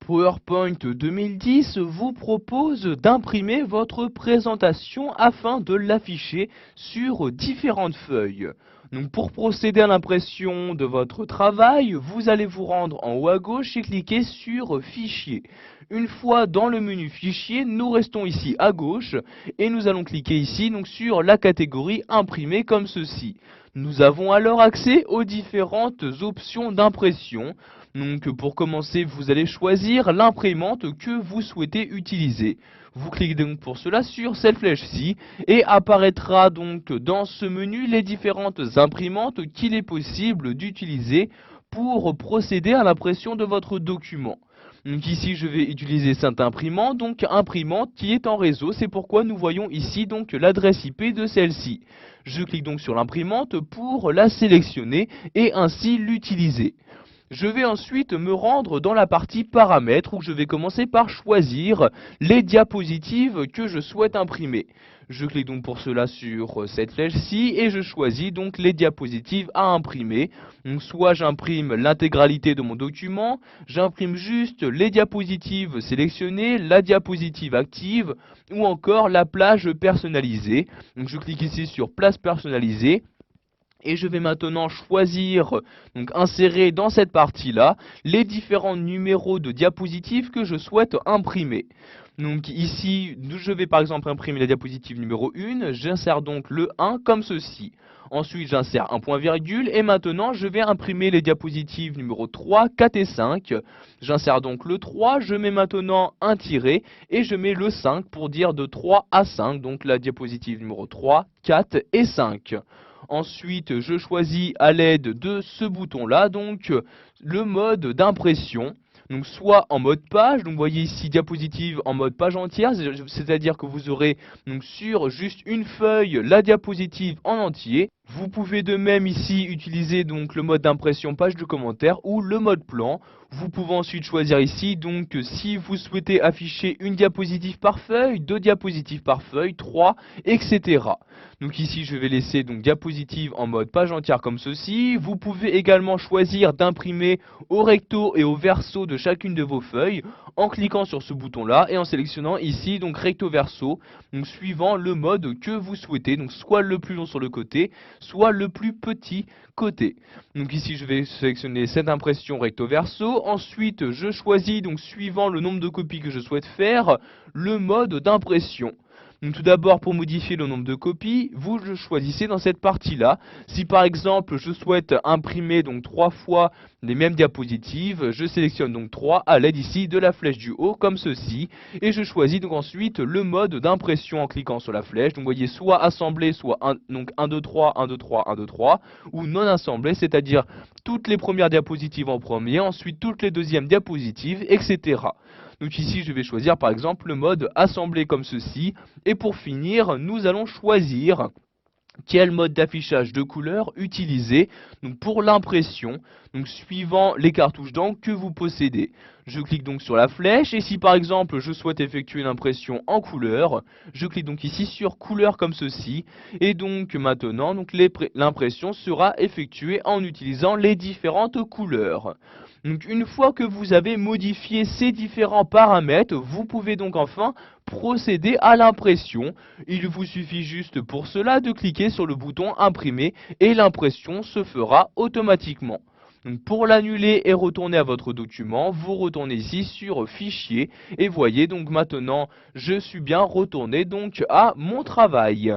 PowerPoint 2010 vous propose d'imprimer votre présentation afin de l'afficher sur différentes feuilles. Donc pour procéder à l'impression de votre travail, vous allez vous rendre en haut à gauche et cliquer sur Fichier. Une fois dans le menu Fichier, nous restons ici à gauche et nous allons cliquer ici donc sur la catégorie Imprimer comme ceci. Nous avons alors accès aux différentes options d'impression. Donc pour commencer, vous allez choisir l'imprimante que vous souhaitez utiliser. Vous cliquez donc pour cela sur cette flèche-ci et apparaîtra donc dans ce menu les différentes imprimantes qu'il est possible d'utiliser pour procéder à l'impression de votre document. Donc ici je vais utiliser cette imprimante, donc imprimante qui est en réseau, c'est pourquoi nous voyons ici donc l'adresse IP de celle-ci. Je clique donc sur l'imprimante pour la sélectionner et ainsi l'utiliser. Je vais ensuite me rendre dans la partie paramètres où je vais commencer par choisir les diapositives que je souhaite imprimer. Je clique donc pour cela sur cette flèche-ci et je choisis donc les diapositives à imprimer. Donc soit j'imprime l'intégralité de mon document, j'imprime juste les diapositives sélectionnées, la diapositive active ou encore la plage personnalisée. Donc je clique ici sur place personnalisée. Et je vais maintenant choisir, donc insérer dans cette partie-là, les différents numéros de diapositives que je souhaite imprimer. Donc ici, je vais par exemple imprimer la diapositive numéro 1, j'insère donc le 1 comme ceci. Ensuite, j'insère un point virgule et maintenant, je vais imprimer les diapositives numéro 3, 4 et 5. J'insère donc le 3, je mets maintenant un tiret et je mets le 5 pour dire de 3 à 5, donc la diapositive numéro 3, 4 et 5. Ensuite, je choisis à l'aide de ce bouton-là, donc le mode d'impression. Donc soit en mode page, donc vous voyez ici diapositive en mode page entière, c'est-à-dire que vous aurez donc sur juste une feuille la diapositive en entier. Vous pouvez de même ici utiliser donc le mode d'impression page de commentaires ou le mode plan. Vous pouvez ensuite choisir ici donc si vous souhaitez afficher une diapositive par feuille, 2 diapositives par feuille, 3, etc. Donc ici je vais laisser donc diapositive en mode page entière comme ceci. Vous pouvez également choisir d'imprimer au recto et au verso de chacune de vos feuilles en cliquant sur ce bouton là et en sélectionnant ici donc recto verso, donc suivant le mode que vous souhaitez, donc soit le plus long sur le côté, soit le plus petit côté. Donc ici je vais sélectionner cette impression recto verso. Ensuite je choisis donc suivant le nombre de copies que je souhaite faire le mode d'impression. Donc tout d'abord pour modifier le nombre de copies, vous le choisissez dans cette partie-là. Si par exemple je souhaite imprimer donc 3 fois les mêmes diapositives, je sélectionne donc 3 à l'aide ici de la flèche du haut comme ceci. Et je choisis donc ensuite le mode d'impression en cliquant sur la flèche. Donc vous voyez soit assemblé, soit donc 1, 2, 3, 1, 2, 3, 1, 2, 3. Ou non assemblé, c'est-à-dire toutes les premières diapositives en premier, ensuite toutes les deuxièmes diapositives, etc. Donc ici je vais choisir par exemple le mode assemblé comme ceci. Et pour finir, nous allons choisir quel mode d'affichage de couleur utiliser donc pour l'impression, donc suivant les cartouches d'encre que vous possédez. Je clique donc sur la flèche et si par exemple je souhaite effectuer l'impression en couleur, je clique donc ici sur couleur comme ceci et donc maintenant donc l'impression sera effectuée en utilisant les différentes couleurs. Donc une fois que vous avez modifié ces différents paramètres, vous pouvez donc enfin procéder à l'impression. Il vous suffit juste pour cela de cliquer sur le bouton imprimer et l'impression se fera automatiquement. Donc pour l'annuler et retourner à votre document, vous retournez ici sur fichier et voyez donc maintenant je suis bien retourné donc à mon travail.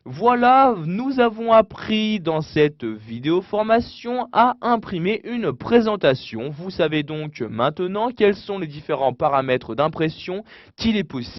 Voilà, nous avons appris dans cette vidéo formation à imprimer une présentation. Vous savez donc maintenant quels sont les différents paramètres d'impression qu'il est possible